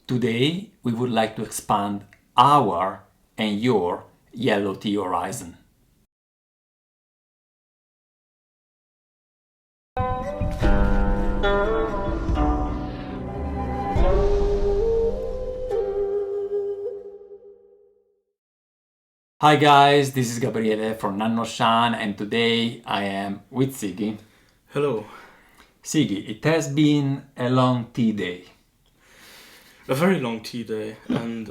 Today, we would like to expand our and your yellow tea horizon. Hi guys, this is Gabriele from Nanoshan, and today I am with Sigi. Hello. Sigi, it has been a long tea day. A very long tea day, and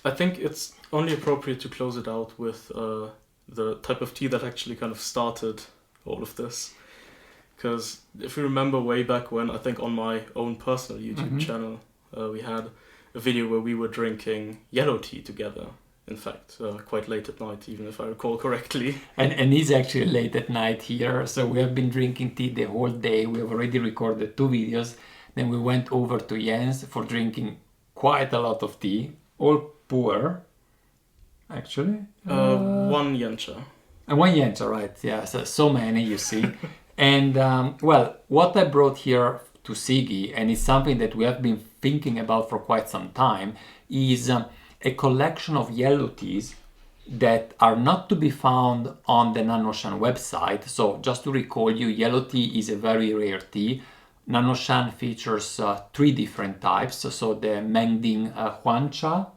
I think it's only appropriate to close it out with the type of tea that actually kind of started all of this. Because if you remember way back when, I think on my own personal YouTube channel, we had a video where we were drinking yellow tea together. In fact, quite late at night, even if I recall correctly. And it's actually late at night here, so we have been drinking tea the whole day. We have already recorded 2 videos. Then we went over to Jens for drinking quite a lot of tea, all pu'er, actually. One yancha. And one yancha, right? Yeah, so many, you see. And well, what I brought here to Sigi, and it's something that we have been thinking about for quite some time, is a collection of yellow teas that are not to be found on the Nanoshan website. So just to recall you, yellow tea is a very rare tea. Nanoshan features 3 different types. So the Mengding Huancha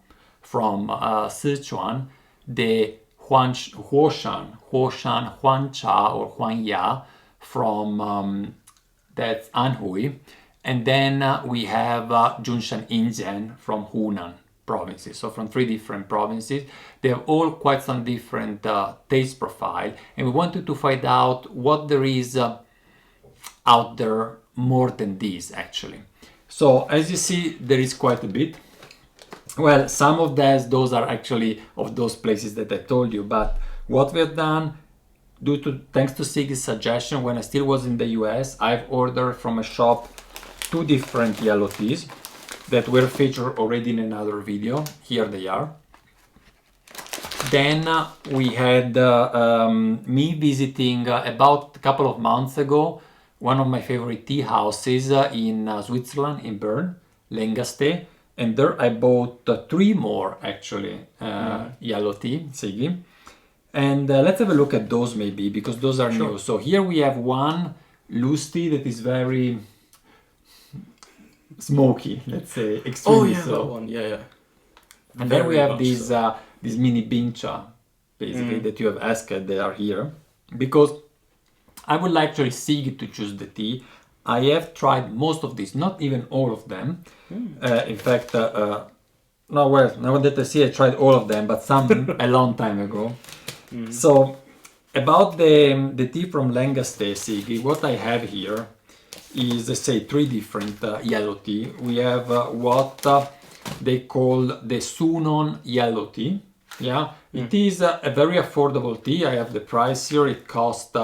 from Sichuan, the Huoshan Huancha or Huanya from that's Anhui, and then we have Junshan Injian from Hunan provinces, so from 3 different provinces. They have all quite some different taste profile, and we wanted to find out what there is out there more than this actually. So as you see, there is quite a bit. Well, some of those are actually of those places that I told you, but what we have done, thanks to Sigi's suggestion, when I still was in the US, I've ordered from a shop 2 different yellow teas that were featured already in another video. Here they are. Then we had me visiting about a couple of months ago one of my favorite tea houses in Switzerland, in Bern, Lengaste, and there I bought 3 more actually yellow tea, Sigi. And let's have a look at those maybe, because those are new. So here we have one loose tea that is very smoky, let's say, extremely that so. one, yeah. And then we have these these mini bincha, basically, that you have asked, they are here. Because I would like actually Sigi to choose the tea. I have tried most of these, not even all of them. In fact, no, well, now that I see, I tried all of them, but some a long time ago. So, about the tea from Lengaste, Sigi, what I have here is, let's say, 3 different yellow tea. We have what they call the Sunon yellow tea. Yeah, it is a very affordable tea. I have the price here. It costs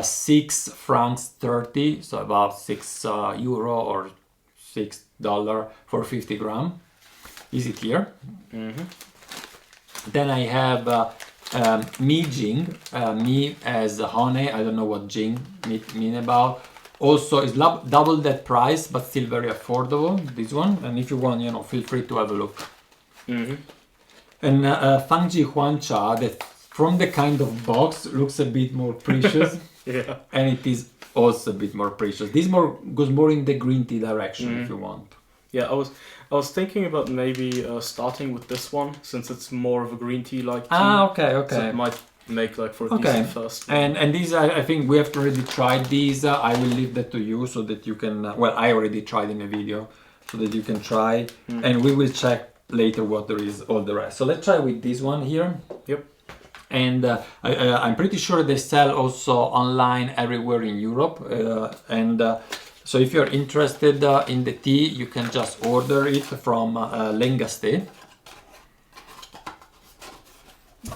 6 francs 30, so about 6 euro or $6 for 50 gram. Is it here? Then I have Mi Jing, Mi as honey. I don't know what Jing mean about. Also, it's double that price, but still very affordable, this one. And if you want, feel free to have a look. And Fangji Huancha, that from the kind of box looks a bit more precious. Yeah. And it is also a bit more precious. This goes more in the green tea direction if you want. Yeah, I was thinking about maybe starting with this one, since it's more of a green tea like tea. Okay. So it might make like for a decent first. And these, I think we have already tried these. I will leave that to you so that you can, well, I already tried in a video, so that you can try. And we will check later what there is all the rest. So let's try with this one here. Yep. And I'm pretty sure they sell also online everywhere in Europe. So if you're interested in the tea, you can just order it from Lengaste.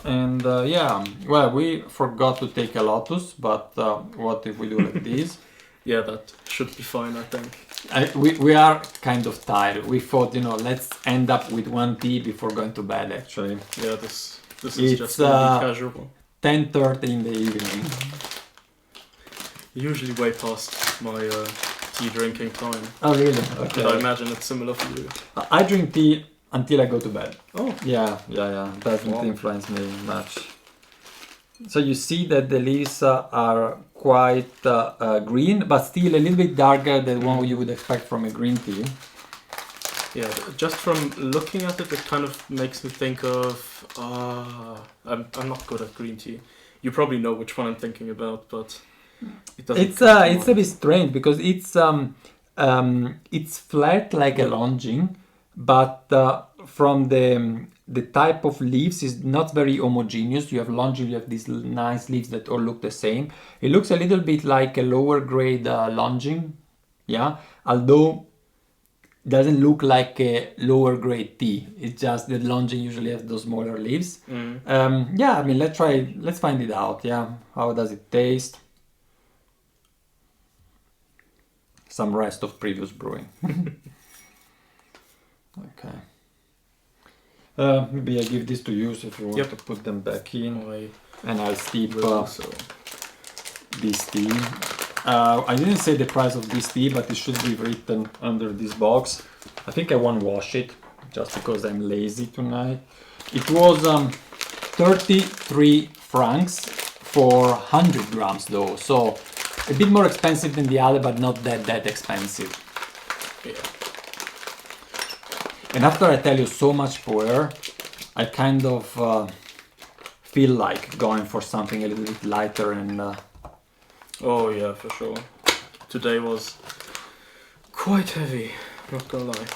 And yeah, well, we forgot to take a Lotus, but what if we do like this? Yeah, that should be fine, I think. We are kind of tired. We thought, let's end up with 1 tea before going to bed, actually. Yeah, this is just gonna be casual. 10:30 in the evening. Usually way past my tea drinking time. Oh, really? Okay. But I imagine it's similar for you. I drink tea until I go to bed. Oh. Yeah. Doesn't Wow. influence me much. So you see that the leaves are quite green, but still a little bit darker than what you would expect from a green tea. Yeah, just from looking at it, it kind of makes me think of. I'm not good at green tea. You probably know which one I'm thinking about, but it doesn't. It's a bit strange because it's flat like a longing, but from the type of leaves is not very homogeneous. You have longing, you have these nice leaves that all look the same. It looks a little bit like a lower grade longing, yeah. Although doesn't look like a lower grade tea. It's just that longing usually has those smaller leaves. Yeah, I mean, let's find it out. Yeah, how does it taste? Some rest of previous brewing. Okay. Maybe I give this to you if you want to put them back in. And I'll steep this tea. I didn't say the price of this tea, but it should be written under this box. I think I won't wash it, just because I'm lazy tonight. It was 33 francs for 100 grams though, so a bit more expensive than the other, but not that expensive. Yeah. And after I tell you so much pu'er, I kind of feel like going for something a little bit lighter and... Oh yeah, for sure. Today was quite heavy, not gonna lie.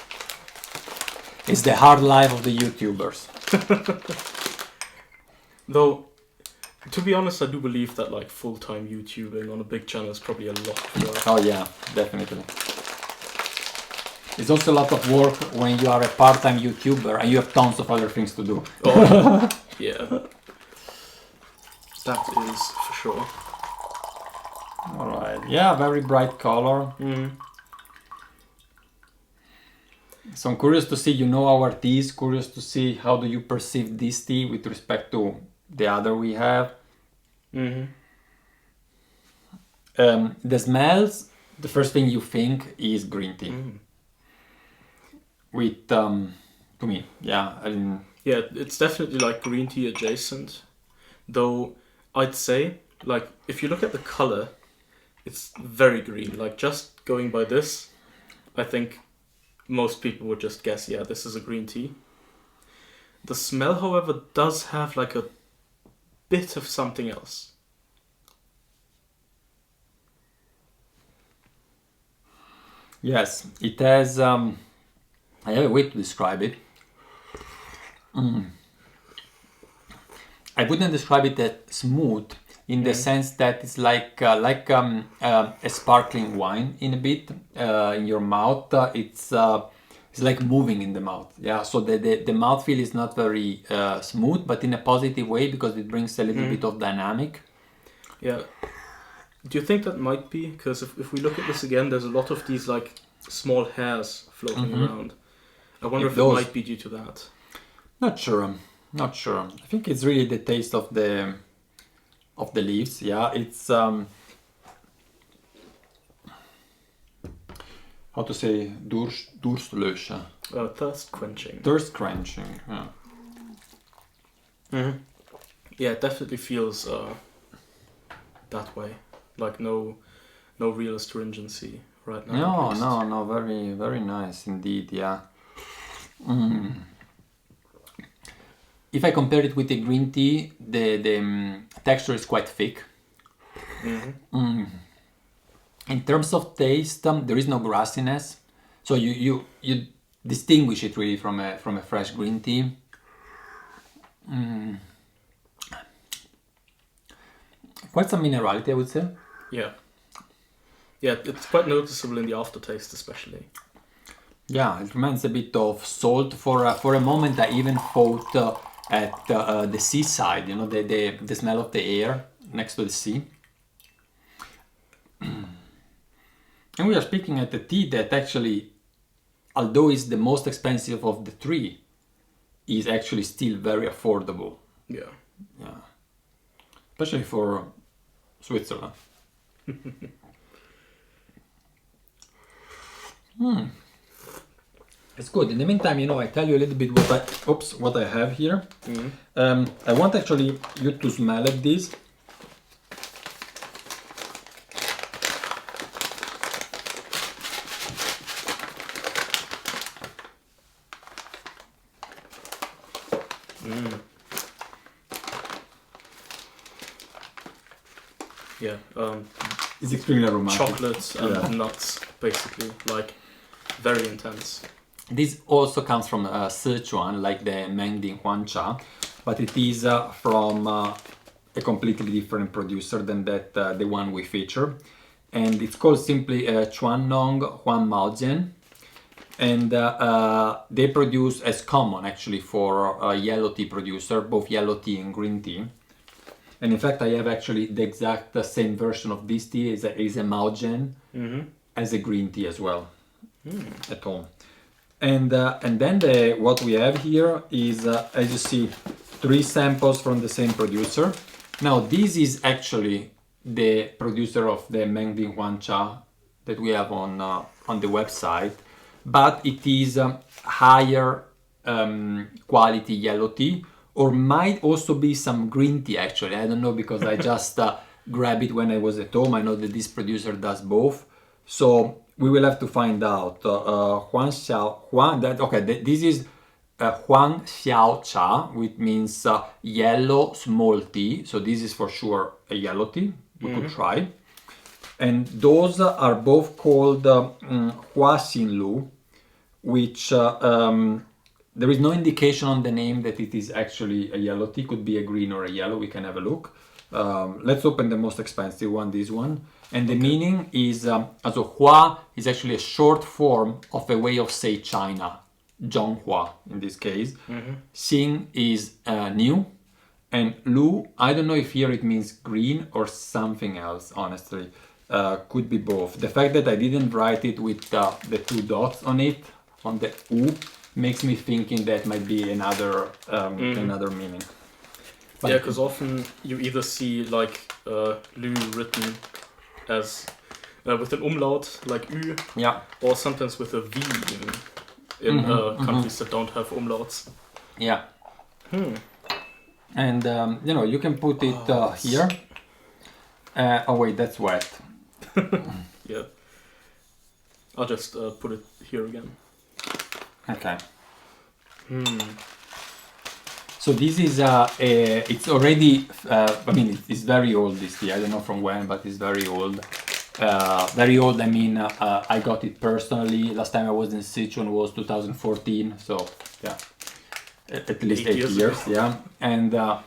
It's the hard life of the YouTubers. Though, to be honest, I do believe that like full-time YouTubing on a big channel is probably a lot of work. Oh yeah, definitely. It's also a lot of work when you are a part-time YouTuber and you have tons of other things to do. Oh, yeah. That is for sure. Alright, yeah, very bright color. So I'm curious to see, you know our teas, curious to see how do you perceive this tea with respect to the other we have. The smells, the first thing you think is green tea. With, to me, yeah. Yeah, it's definitely like green tea adjacent. Though, I'd say, like, if you look at the color, it's very green. Like, just going by this, I think most people would just guess, yeah, this is a green tea. The smell, however, does have like a bit of something else. Yes, it has, I have a way to describe it. I wouldn't describe it as smooth in the sense that it's like a sparkling wine in a bit in your mouth. It's like moving in the mouth. Yeah, so the mouthfeel is not very smooth, but in a positive way because it brings a little bit of dynamic. Yeah. Do you think that might be? Because if we look at this again, there's a lot of these like small hairs floating around. I wonder if it might be due to that. Not sure. I think it's really the taste of the leaves. Yeah, it's how to say durstlöscher. Thirst quenching. Thirst quenching. Yeah. Yeah, it definitely feels that way. Like no real astringency right now. No, very very nice indeed. Yeah. If I compare it with the green tea, the texture is quite thick. In terms of taste, there is no grassiness, so you distinguish it really from a fresh green tea. Quite some minerality, I would say. Yeah, it's quite noticeable in the aftertaste, especially. Yeah, it reminds a bit of salt. For a moment, I even thought at the seaside. You know, the smell of the air next to the sea. And we are speaking at a tea that actually, although it's the most expensive of the three, is actually still very affordable. Yeah. Especially for Switzerland. It's good. In the meantime, I tell you a little bit what I have here. I want actually you to smell at this. Yeah, It's extremely aromatic. chocolates and nuts, basically, like very intense. This also comes from Sichuan, like the Mengding Huancha, but it is from a completely different producer than the one we feature. And it's called simply Chuannong Huan Maojian. And they produce as common actually for a yellow tea producer, both yellow tea and green tea. And in fact, I have actually the exact same version of this tea is a Maojian as a green tea as well at home. And then what we have here is, as you see, 3 samples from the same producer. Now, this is actually the producer of the Mengding Huancha that we have on the website, but it is higher quality yellow tea, or might also be some green tea actually. I don't know, because I just grabbed it when I was at home. I know that this producer does both, so we will have to find out. This is Huang Xiao Cha, which means yellow small tea. So this is for sure a yellow tea. We could try. And those are both called Hua Xin Lu, which there is no indication on the name that it is actually a yellow tea. Could be a green or a yellow. We can have a look. Let's open the most expensive one, this one. And the meaning is, also Hua is actually a short form of a way of say China, Zhonghua in this case. Xing is new, and Lu, I don't know if here it means green or something else, honestly. Could be both. The fact that I didn't write it with the 2 dots on it, on the U, makes me thinking that might be another meaning. But yeah, because often you either see like Lu written as with an umlaut, like Ü, or sometimes with a V in countries that don't have umlauts. Yeah. And you can put it here. Oh wait, that's wet. Yeah. I'll just put it here again. Okay. So this is it's already it's very old, this tea. I don't know from when, but it's very old. Very old, I mean, I got it personally. Last time I was in Sichuan was 2014, so yeah, at least 8 years. Yeah. And a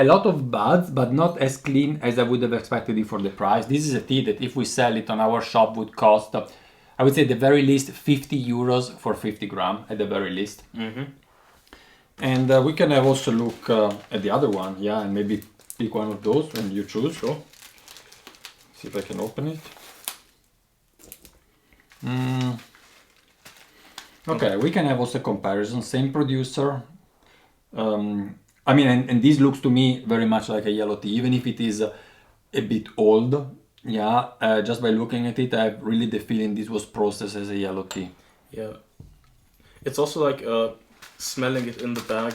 lot of buds, but not as clean as I would have expected it for the price. This is a tea that if we sell it on our shop would cost, I would say at the very least 50 euros for 50 gram, at the very least. And we can have also look at the other one, and maybe pick one of those when you choose. Sure. See if I can open it. Okay, we can have also comparison. Same producer. And this looks to me very much like a yellow tea, even if it is a bit old. Just by looking at it, I have really the feeling this was processed as a yellow tea. Yeah. It's also like smelling it in the bag,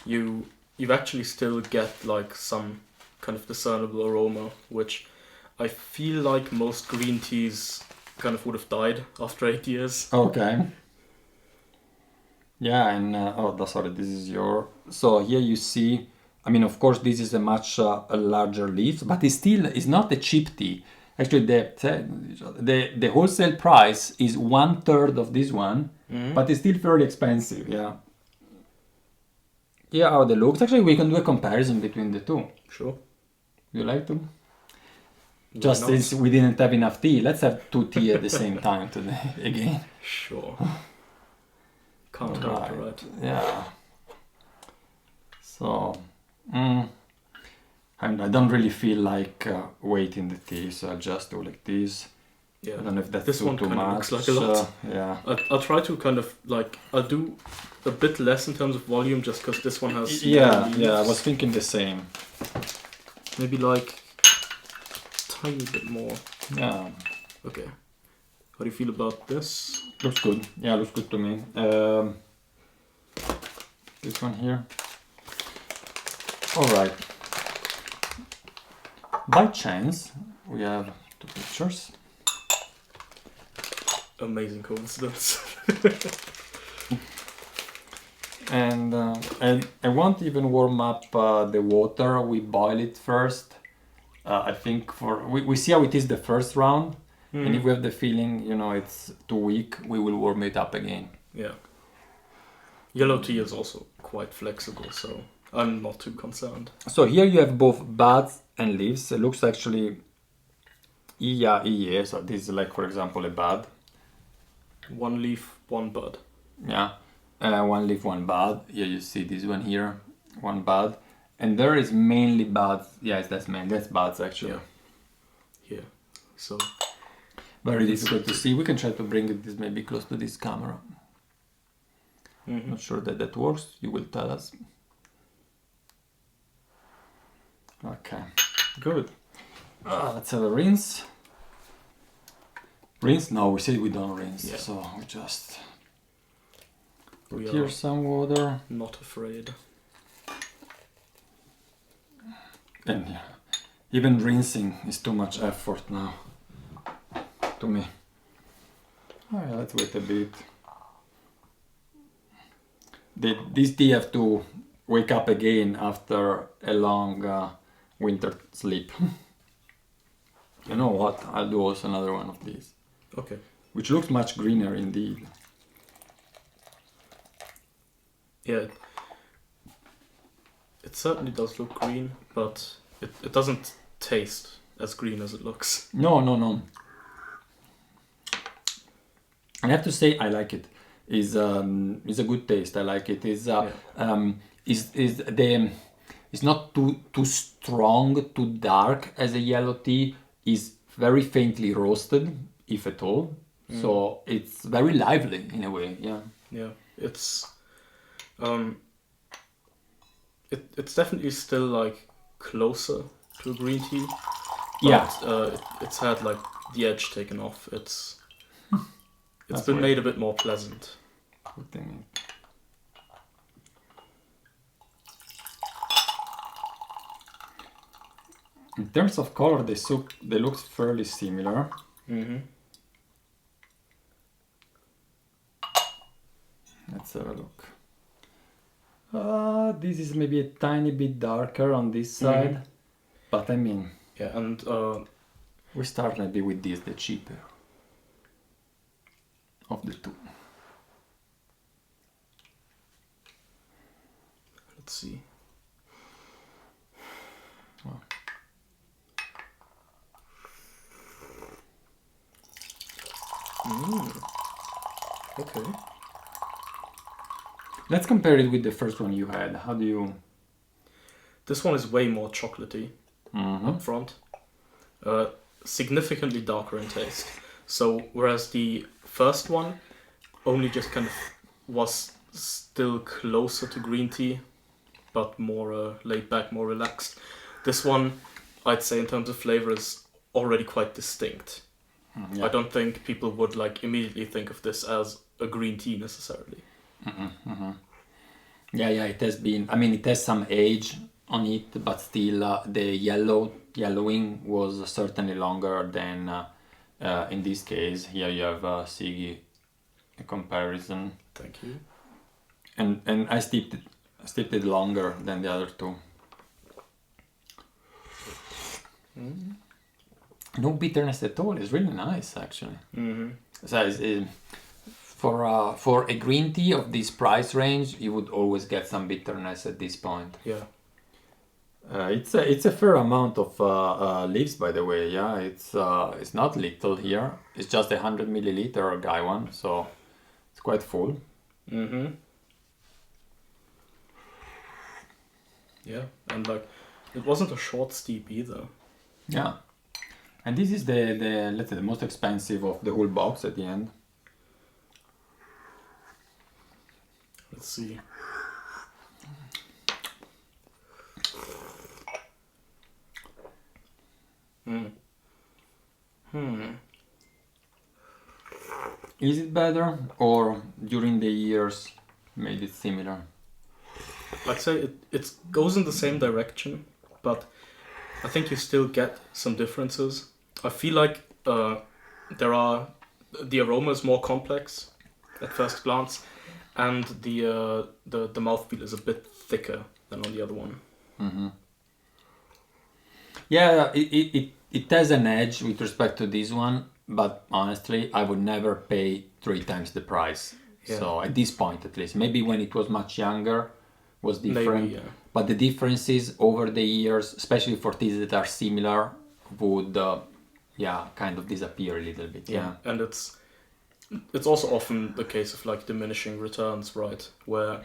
you actually still get like some kind of discernible aroma, which I feel like most green teas kind of would have died after 8 years. Okay. Yeah, and sorry, this is your. So here you see. I mean, of course, this is a much larger leaf, but it's not a cheap tea. Actually, the wholesale price is 1/3 of this one, but it's still fairly expensive. Yeah. Here are the looks. Actually, we can do a comparison between the two. Sure. You like to? Just since we didn't have enough tea, let's have 2 tea at the same time today again. Sure. Can't hurt, right? Yeah. So, I don't really feel like waiting the tea, so I'll just do like this. Yeah. I don't know if that's this one too kind much. of looks like a lot. Yeah. I'll try to kind of like I'll do a bit less in terms of volume, just because this one has. Yeah. I was thinking the same. Maybe like tiny bit more. Yeah. Okay. How do you feel about this? Looks good. Yeah, looks good to me. This one here. All right. By chance, we have 2 pictures. Amazing coincidence. And I won't even warm up the water. We boil it first. I think we see how it is the first round, and if we have the feeling, it's too weak, we will warm it up again. Yeah. Yellow tea is also quite flexible, so I'm not too concerned. So here you have both buds and leaves. It looks actually, yeah. So this is like, for example, a bud. 1 leaf, 1 bud. Yeah. 1 leaf, 1 bud. Here you see this one here, 1 bud, and there is mainly buds. Yes, that's buds actually. Yeah. Here. So very difficult to see. We can try to bring this maybe close to this camera. Not sure that works. You will tell us. Okay, good. Let's have a rinse. Rinse? No, we said we don't rinse, Yeah. so we just put We here are some water. not afraid. And yeah, even rinsing is too much effort now, to me. Alright, let's wait a bit. This tea have to wake up again after a long winter sleep. You know what? I'll do also another one of these. Okay. Which looks much greener indeed. Yeah. It certainly does look green, but it doesn't taste as green as it looks. No. I have to say I like it. It's a good taste. I like it. It's not too strong, too dark as a yellow tea. Is very faintly roasted, if at all. So it's very lively in a way. Yeah. Yeah. It's it's definitely still like closer to a green tea. But, Yeah. it's had like the edge taken off. It's That's been weird. made a bit more pleasant. Good thing. In terms of color, they look fairly similar. Let's have a look. This is maybe a tiny bit darker on this side, but I mean, Yeah, and we start maybe with this, the cheaper of the two. let's see. Wow. Okay. Let's compare it with the first one you had. How do you? This one is way more chocolatey up front. Significantly darker in taste. So whereas the first one only just kind of was still closer to green tea, but more laid back, more relaxed. This one, I'd say in terms of flavor, is already quite distinct. Yeah. I don't think people would like immediately think of this as a green tea necessarily. Yeah, it has been. I mean, it has some age on it, but still, the yellowing was certainly longer than in this case. Here you have Sigi, a comparison, Thank you. and I steeped it longer than the other two. No bitterness at all. It's really nice, actually. So for a green tea of this price range, you would always get some bitterness at this point. Yeah. It's a fair amount of leaves, by the way. Yeah, it's not little here. It's just 100 milliliter guy one, so it's quite full. Yeah, and like it wasn't a short steep either. Yeah, and this is the let's say the most expensive of the whole box at the end. Let's see. Is it better, or during the years made it similar? I'd say it goes in the same direction, but I think you still get some differences. I feel like the aroma is more complex at first glance, and the mouthfeel is a bit thicker than on the other one. Mm-hmm. Yeah, it has an edge with respect to this one, but honestly, I would never pay 3 times the price. Yeah. So at this point, at least, maybe when it was much younger, was different. Maybe, yeah. But the differences over the years, especially for teas that are similar, would kind of disappear a little bit. Yeah. And it's also often the case of like diminishing returns, right? Where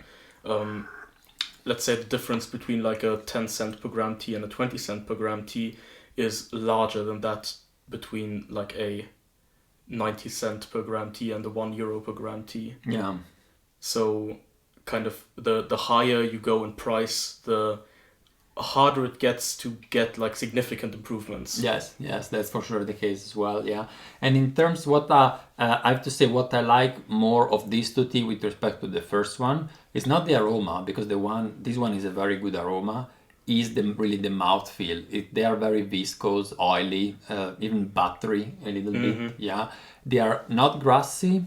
let's say the difference between like a 10 cent per gram tea and a 20 cent per gram tea is larger than that between like a 90 cent per gram tea and a €1 per gram tea. Yeah. So kind of the higher you go in price, the harder it gets to get like significant improvements. Yes, that's for sure the case as well. Yeah, and in terms what I have to say, what I like more of these 2 tea with respect to the first one is not the aroma, because this one is a very good aroma. Is really the mouthfeel. They are very viscous, oily, even buttery a little bit. Yeah, they are not grassy,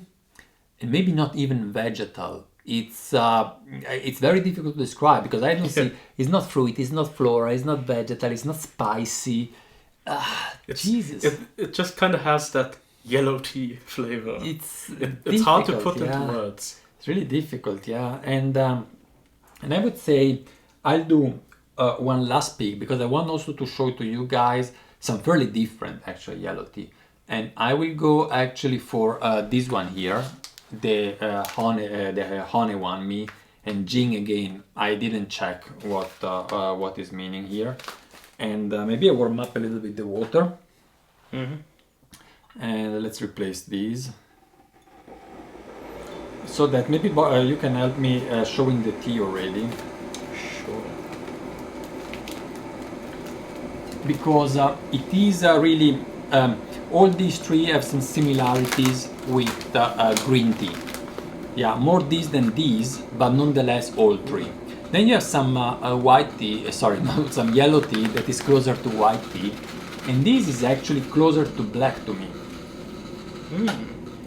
and maybe not even vegetal. It's very difficult to describe because I don't see. It's not fruit. It's not floral. It's not vegetal. It's not spicy. Jesus. It just kind of has that yellow tea flavor. It's hard to put into words. It's really difficult. Yeah, and I would say I'll do one last pick because I want also to show to you guys some fairly different actually yellow tea, and I will go actually for this one here. The honey one, me and Jing again. I didn't check what is meaning here, and maybe I warm up a little bit the water. And let's replace these so that maybe you can help me showing the tea already. Sure. Because it is really all these 3 have some similarities with green tea. Yeah, more these than these, but nonetheless all 3. Then you have some white tea, some yellow tea that is closer to white tea, and this is actually closer to black to me.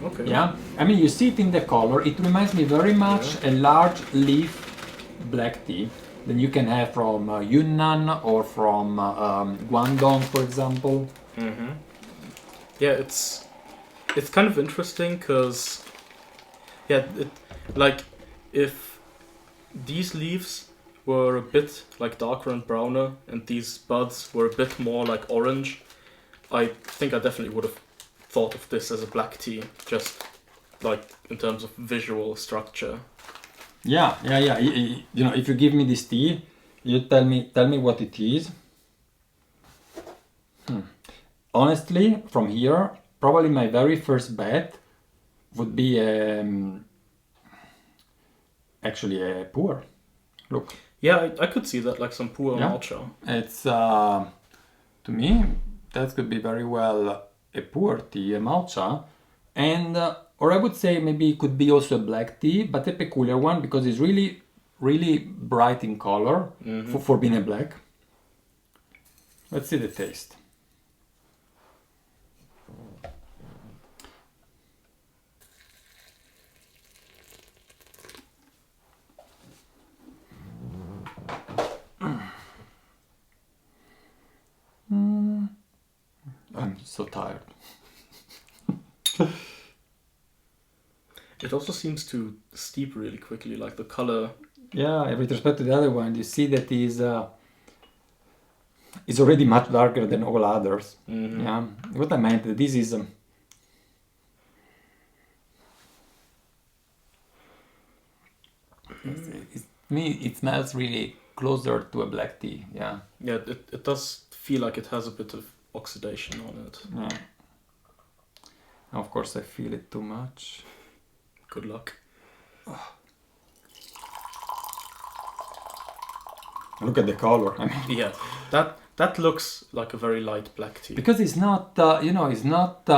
Okay. Yeah, I mean you see it in the color. It reminds me very much a large leaf black tea that you can have from Yunnan or from Guangdong, for example. Yeah, it's kind of interesting because like if these leaves were a bit like darker and browner and these buds were a bit more like orange, I think I definitely would have thought of this as a black tea, just like in terms of visual structure. Yeah. You know, if you give me this tea, you tell me what it is. Honestly, from here, probably my very first bet would be actually a pu'er. Look. Yeah, I could see that, like some pu'er matcha. It's to me that could be very well a pu'er tea, a matcha, and or I would say maybe it could be also a black tea, but a peculiar one because it's really, really bright in color for being a black. Let's see the taste. I'm so tired. It also seems to steep really quickly, like the color. Yeah, with respect to the other one, you see that is already much darker than all others. Yeah, what I meant, this is it smells really closer to a black tea. Yeah. Yeah, it does feel like it has a bit of oxidation on it. Yeah. Of course, I feel it too much. Good luck. Look at the color. I mean, yeah, that looks like a very light black tea. Because it's not, it's not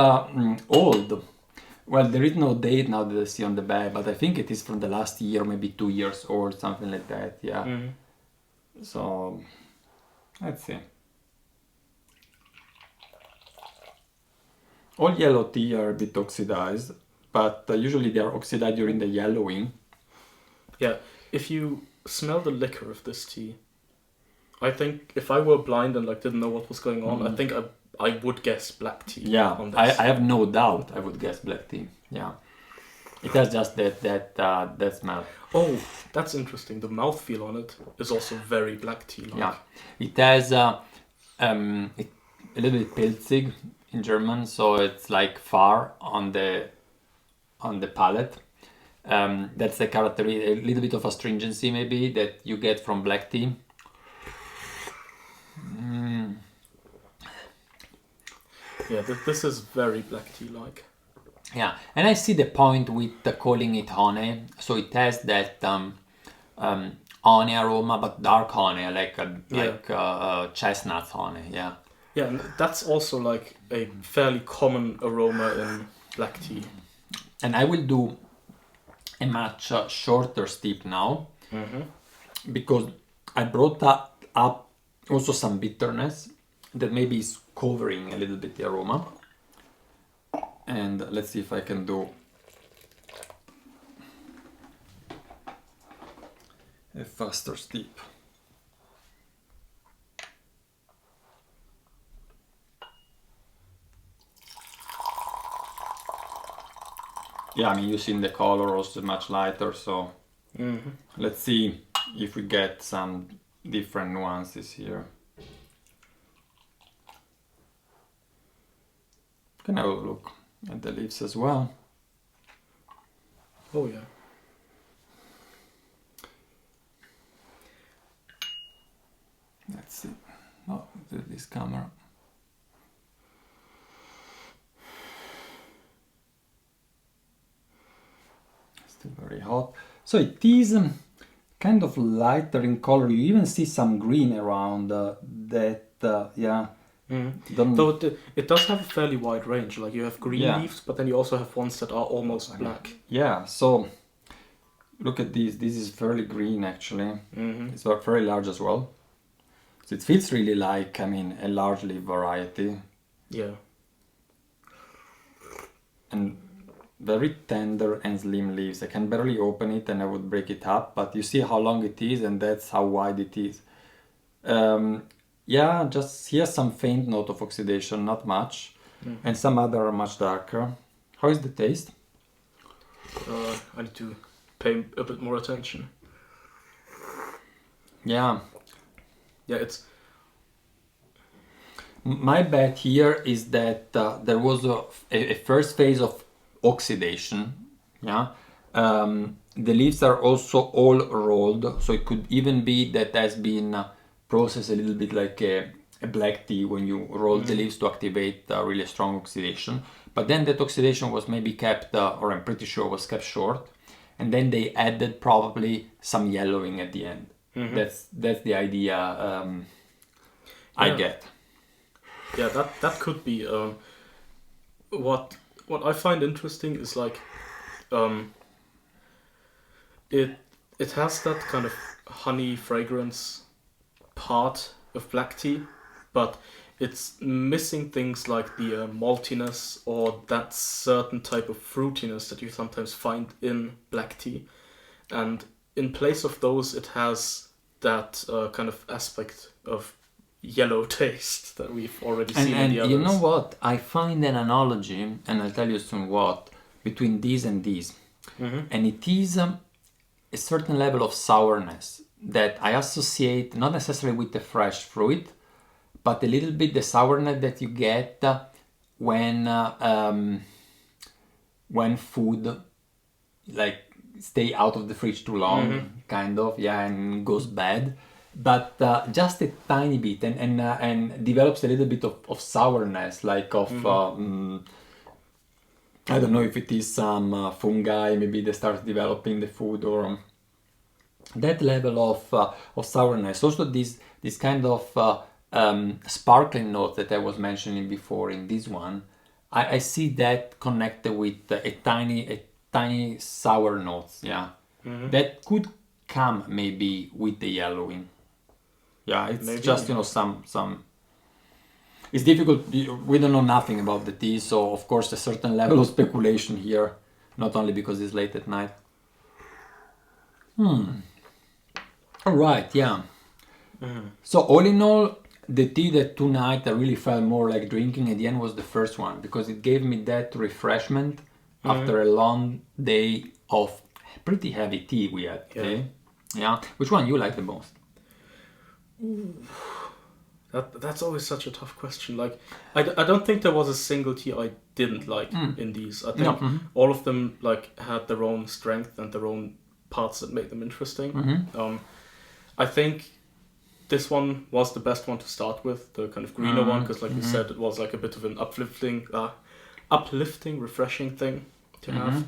old. Well, there is no date now that I see on the bag, but I think it is from the last year, maybe 2 years old, something like that. Yeah. Mhm. So let's see. All yellow tea are a bit oxidized, but usually they are oxidized during the yellowing. Yeah, if you smell the liquor of this tea, I think if I were blind and like didn't know what was going on, I think I would guess black tea. Yeah, on I this. have no doubt I would guess black tea. Yeah, it has just that smell. Oh, that's interesting. The mouthfeel on it is also very black tea-like. Yeah, it has a little bit pilzig in German, so it's like far on the palate. That's the character, a little bit of astringency maybe that you get from black tea. Yeah, this is very black tea-like. Yeah, and I see the point with calling it honey. So it has that honey aroma, but dark honey, like chestnuts honey. Yeah. Yeah, and that's also like a fairly common aroma in black tea. And I will do a much shorter steep now because I brought up also some bitterness that maybe is covering a little bit the aroma. And let's see if I can do a faster steep. Yeah, I mean, you've seen the color also much lighter, so let's see if we get some different nuances here. Can have a look at the leaves as well. Oh yeah. Let's see. Oh, this camera. Still very hot. So it is kind of lighter in color. You even see some green around that. Yeah. Though it does have a fairly wide range. Like you have green Yeah. leaves, but then you also have ones that are almost black. Yeah. So look at this. This is fairly green actually. It's very large as well. So it feels really like, I mean, a large leaf variety. Yeah. And very tender and slim leaves. I can barely open it and I would break it up, but you see how long it is and that's how wide it is. Yeah, just here's some faint note of oxidation, not much, and some other are much darker. How is the taste? I need to pay a bit more attention. Yeah, Yeah, it's my bet here is that there was a first phase of oxidation. Yeah, the leaves are also all rolled, so it could even be that has been processed a little bit like a black tea when you roll the leaves to activate really strong oxidation. But then that oxidation was maybe kept, or I'm pretty sure was kept short, and then they added probably some yellowing at the end. That's the idea I get. Yeah, that could be. What I find interesting is like, it has that kind of honey fragrance part of black tea, but it's missing things like the maltiness or that certain type of fruitiness that you sometimes find in black tea, and in place of those, it has that kind of aspect of yellow taste that we've already seen in the others. You know what? I find an analogy, and I'll tell you soon what, between these and these. And it is a certain level of sourness that I associate not necessarily with the fresh fruit, but a little bit the sourness that you get when food like stay out of the fridge too long, kind of, yeah, and goes bad. But just a tiny bit, and develops a little bit of sourness, like of I don't know if it is some fungi, maybe they start developing the food, or that level of sourness. Also, this kind of sparkling note that I was mentioning before in this one I see that connected with a tiny sour notes. Yeah, that could come maybe with the yellowing. Yeah, it's Maybe. just some. It's difficult. We don't know nothing about the tea, so of course a certain level of speculation here. Not only because it's late at night. All right. Yeah. So all in all, the tea that tonight I really felt more like drinking at the end was the first one, because it gave me that refreshment after a long day of pretty heavy tea we had today. Yeah. Which one you like the most? That's always such a tough question. Like, I don't think there was a single tea I didn't like in these. I think all of them like had their own strength and their own parts that made them interesting. I think this one was the best one to start with, the kind of greener one, because like you said, it was like a bit of an uplifting, refreshing thing to have.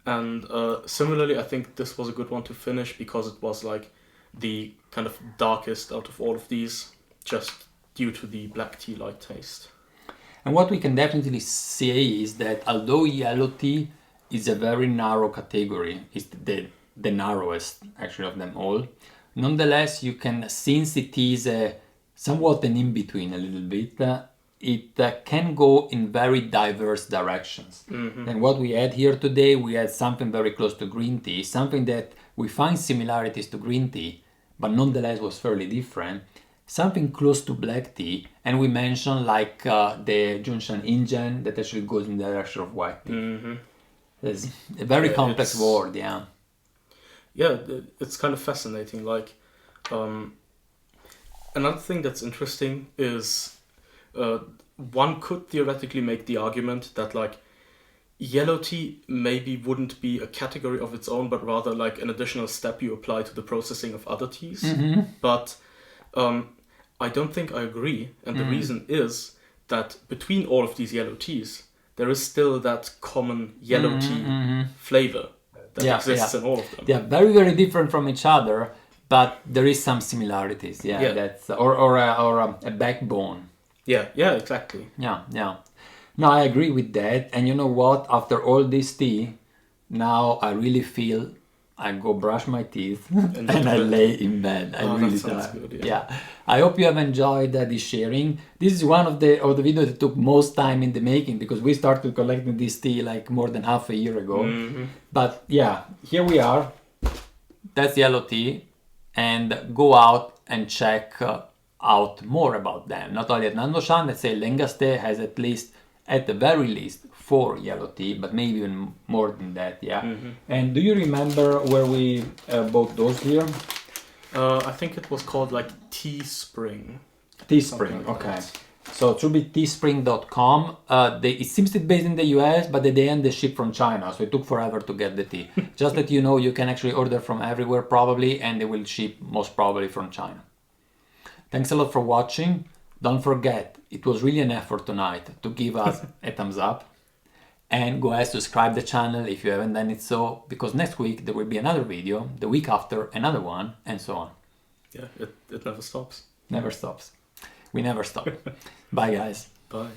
And similarly, I think this was a good one to finish because it was like the kind of darkest out of all of these, just due to the black tea light taste. And what we can definitely say is that although yellow tea is a very narrow category, it's the narrowest actually of them all, nonetheless you can, since it is somewhat an in-between a little bit, it can go in very diverse directions. And what we had here today, we had something very close to green tea, something that we find similarities to green tea, but nonetheless was fairly different. Something close to black tea, and we mentioned like the Junshan Indian that actually goes in the direction of white tea. It's a very complex word, yeah. Yeah, it's kind of fascinating. Like, another thing that's interesting is one could theoretically make the argument that like yellow tea maybe wouldn't be a category of its own, but rather like an additional step you apply to the processing of other teas. But I don't think I agree, and the reason is that between all of these yellow teas, there is still that common yellow tea flavor that exists in all of them. They are very, very different from each other, but there is some similarities. That's or a backbone. Yeah, exactly. Yeah. No, I agree with that. And you know what? After all this tea, now I really feel I go brush my teeth and I lay in bed. I'm really tired. Good, yeah. I hope you have enjoyed this sharing. This is one of the videos that took most time in the making, because we started collecting this tea like more than half a year ago. But yeah, here we are. That's yellow tea. And go out and check out more about them. Not only at Nandoshan, let's say Lengaste has at the very least 4 yellow tea, but maybe even more than that, And do you remember where we bought those here? I think it was called like Teespring. Teespring, like okay. That. So it should be teespring.com. It seems it's based in the US, but at the end they ship from China, so it took forever to get the tea. Just that you know, you can actually order from everywhere probably, and they will ship most probably from China. Thanks a lot for watching. Don't forget, it was really an effort tonight to give us a thumbs up. And go ahead, subscribe the channel if you haven't done it so, because next week there will be another video, the week after another one, and so on. Yeah, it never stops. Never stops. We never stop. Bye guys. Bye.